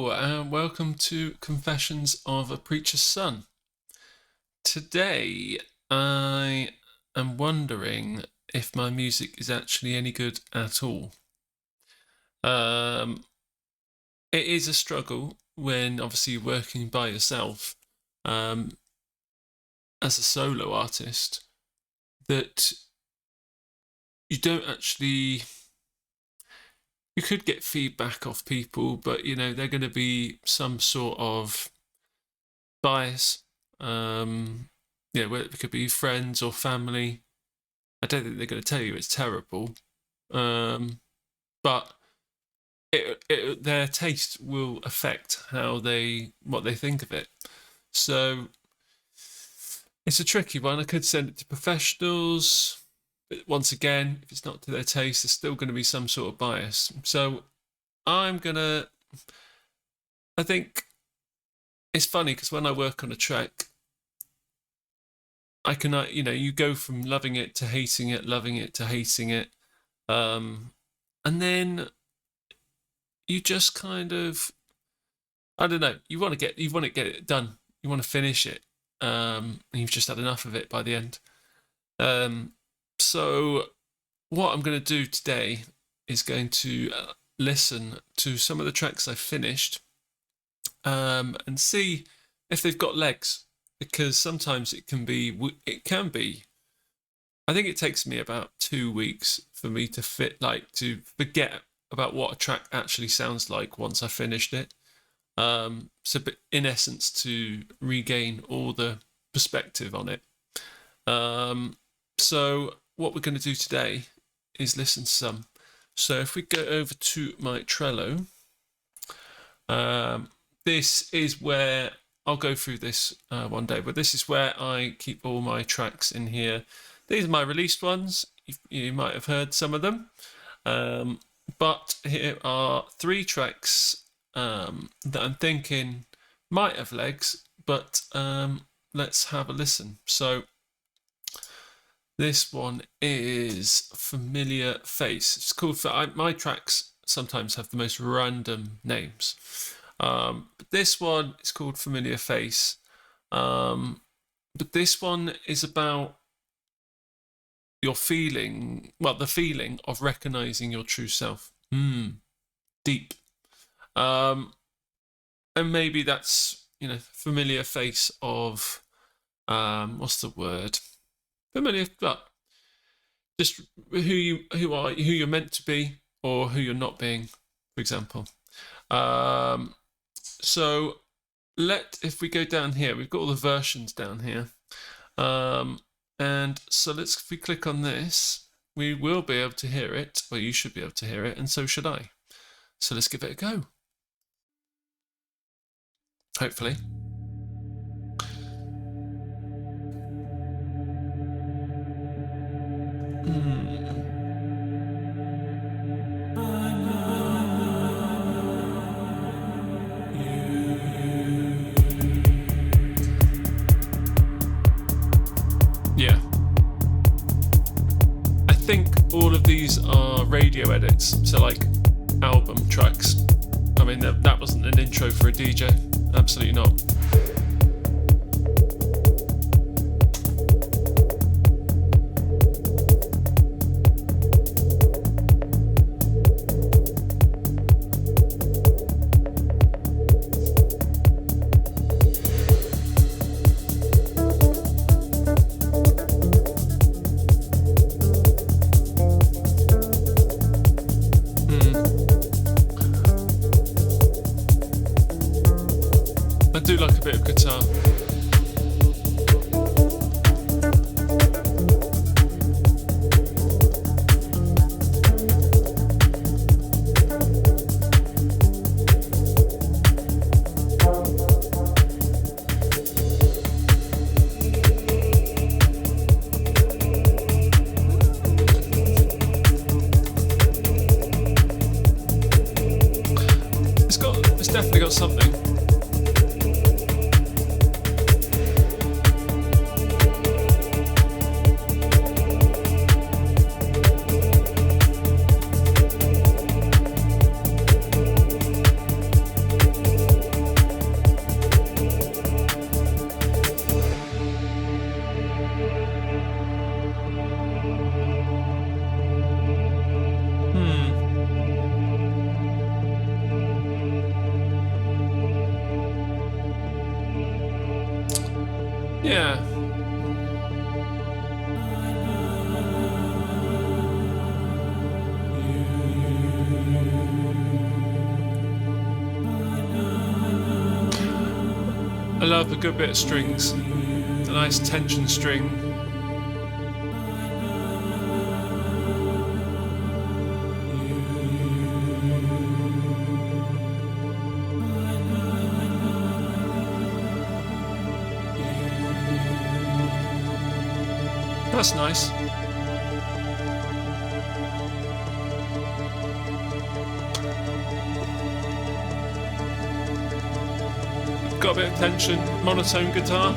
Hello, and welcome to Confessions of a Preacher's Son. Today, I am wondering if my music is actually any good at all. It is a struggle when obviously you're working by yourself as a solo artist, that you don't actually... You could get feedback off people, but they're going to be some sort of bias. Whether it could be friends or family. I don't think they're going to tell you it's terrible, but their taste will affect what they think of it. So it's a tricky one. I could send it to professionals. But once again, if it's not to their taste, there's still going to be some sort of bias. So I think it's funny because when I work on a track, I can, you go from loving it to hating it, loving it to hating it. And then you just kind of, I don't know, you want to get it done. You want to finish it. And you've just had enough of it by the end. So what I'm going to do today is going to listen to some of the tracks I've finished and see if they've got legs, because sometimes it can be, I think it takes me about 2 weeks for me to forget about what a track actually sounds like once I finished it. So in essence, to regain all the perspective on it. So what we're going to do today is listen to some. So if we go over to my Trello, this is where I'll go through this one day, but this is where I keep all my tracks in here. These are my released ones. You might have heard some of them. But here are 3 tracks that I'm thinking might have legs, but let's have a listen. So this one is Familiar Face. It's called, my tracks sometimes have the most random names. But this one is called Familiar Face. But this one is about the feeling of recognizing your true self. Deep. And maybe that's, familiar face of, what's the word? Familiar, but just who you're meant to be, or who you're not being, for example. So if we go down here, we've got all the versions down here. And so if we click on this, we will be able to hear it. Well, you should be able to hear it, and so should I. So let's give it a go. Hopefully. Yeah. I think all of these are radio edits, so like album tracks. I mean, that wasn't an intro for a DJ. Absolutely not. I do like a bit of guitar. It's definitely got something. I love a good bit of strings, a nice tension string. That's nice. Got a bit of tension, monotone guitar.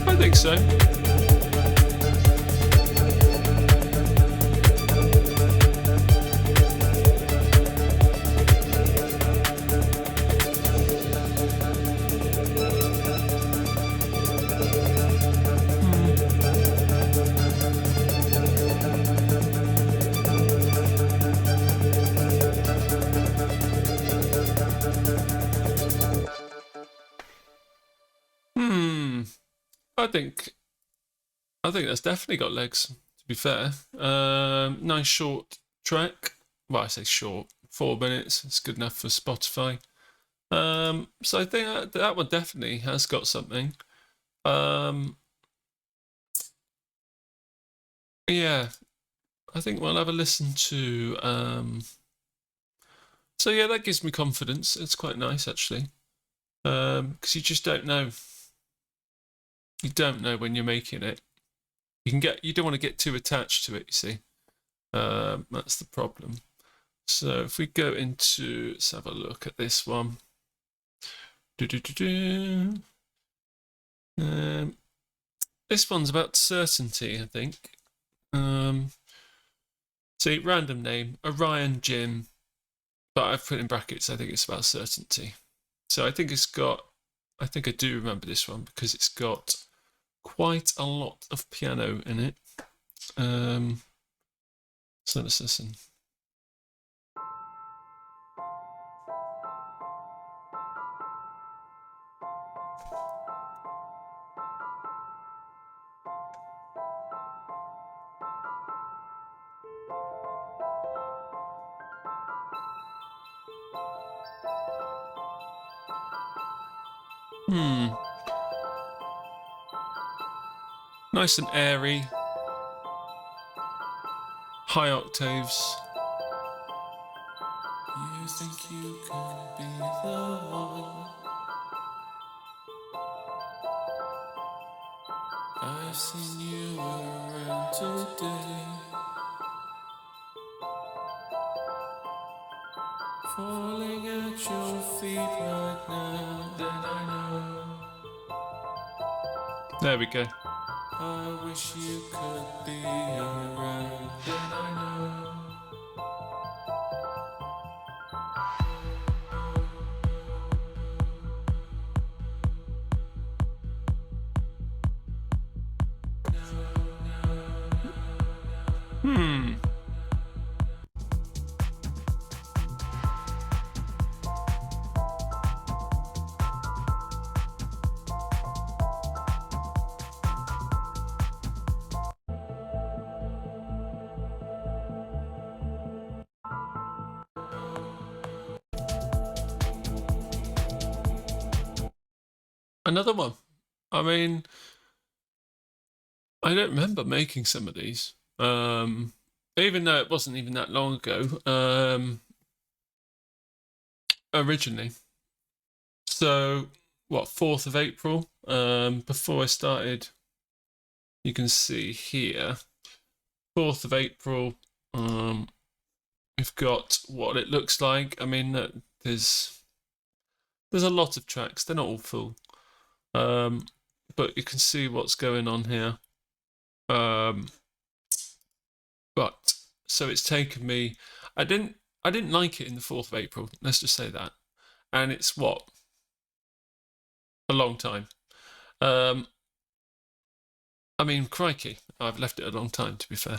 I think so. I think that's definitely got legs, to be fair. Nice short track. Well, I say short, 4 minutes. It's good enough for Spotify. So I think that one definitely has got something. Yeah, I think we'll have a listen to. So yeah, that gives me confidence. It's quite nice actually, because you just don't know. You don't know when you're making it. You don't want to get too attached to it. You see, that's the problem. So if we go into, let's have a look at this one. This one's about certainty, I think. See, random name, Orion Jim, but I've put in brackets, I think it's about certainty. So I think I do remember this one because it's got quite a lot of piano in it. So let's listen. Nice and airy. High octaves. You think you could be the one? I've seen you around today. Falling at your feet right now, then I know. There we go. I wish you could be around, then I know. Another one. I mean, I don't remember making some of these. Even though it wasn't even that long ago. Originally. So, what, 4th of April? Before I started, you can see here, 4th of April, we've got what it looks like. I mean, there's a lot of tracks. They're not all full, but you can see what's going on here. But so it's taken me. I didn't like it in the 4th of April. Let's just say that, and it's what, a long time. I mean, crikey, I've left it a long time, to be fair.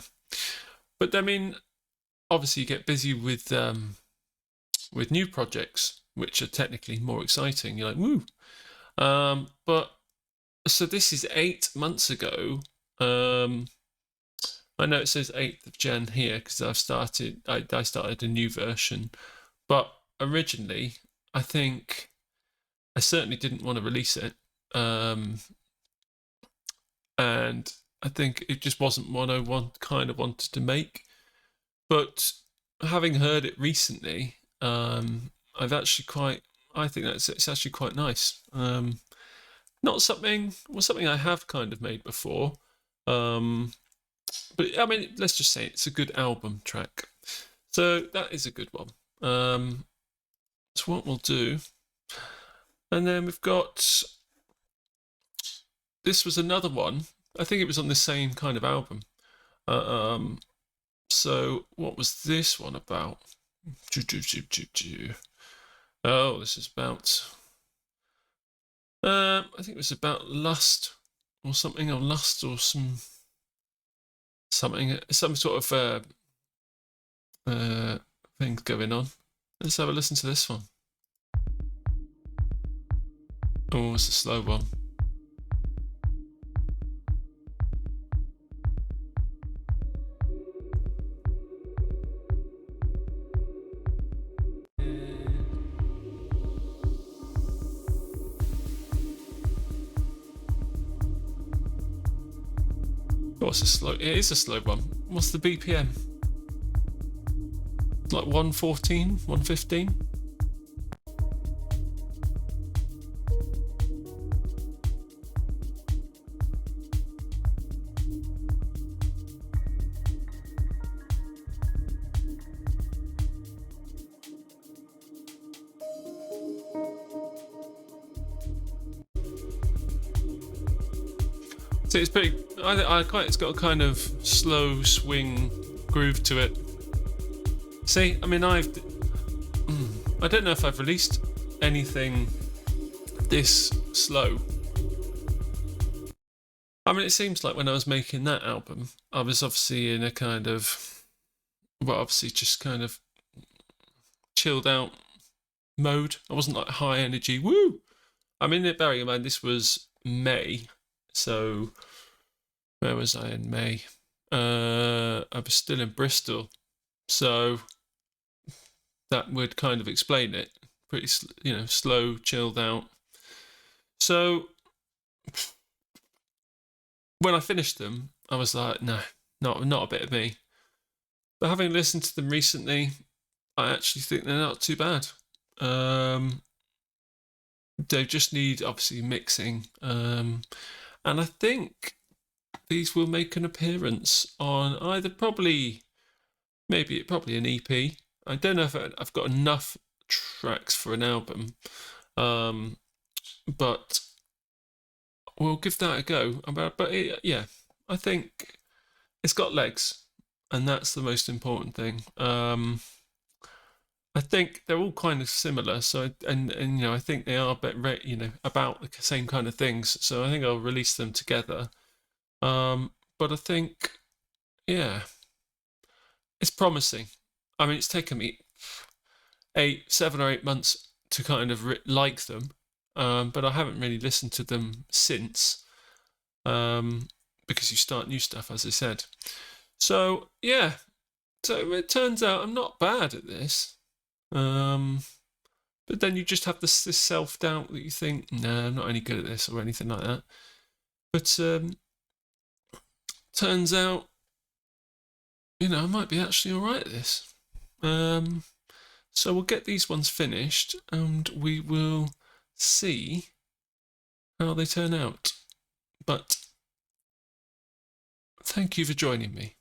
But I mean, obviously you get busy with new projects, which are technically more exciting. You're like, woo. But so this is 8 months ago. I know it says 8th of Jan here because I started a new version, but originally I think I certainly didn't want to release it, and I think it just wasn't what I kind of wanted to make. But having heard it recently, I think it's actually quite nice. Not something I have kind of made before. But I mean, let's just say it's a good album track. So that is a good one. That's what we'll do. And then we've got, this was another one. I think it was on the same kind of album. So what was this one about? Oh, this is about, I think it was about lust or something, or lust or some sort of thing going on. Let's have a listen to this one. Oh, it's a slow one. Oh, it's a slow. It is a slow one. What's the BPM? Like 114, 115? So it's pretty. It's got a kind of slow swing groove to it. See, I mean, I don't know if I've released anything this slow. I mean, it seems like when I was making that album, I was obviously in a kind of, well, obviously just kind of chilled out mode. I wasn't like high energy, woo. I mean, bearing in mind this was May, so where was I in May? I was still in Bristol, so that would kind of explain it. Pretty, slow, chilled out. So when I finished them, I was like, no, not a bit of me. But having listened to them recently, I actually think they're not too bad. They just need obviously mixing, and I think these will make an appearance on either probably an EP. I don't know if I've got enough tracks for an album, but we'll give that a go. Yeah, I think it's got legs, and that's the most important thing. I think they're all kind of similar, so and I think they are a bit about the same kind of things. So I think I'll release them together. But I think, yeah, it's promising. I mean, it's taken me 7 or 8 months to kind of like them, but I haven't really listened to them since, because you start new stuff, as I said. So yeah, so it turns out I'm not bad at this, but then you just have this self-doubt that you think, no, I'm not any good at this or anything like that. But turns out, I might be actually all right at this. So we'll get these ones finished and we will see how they turn out. But thank you for joining me.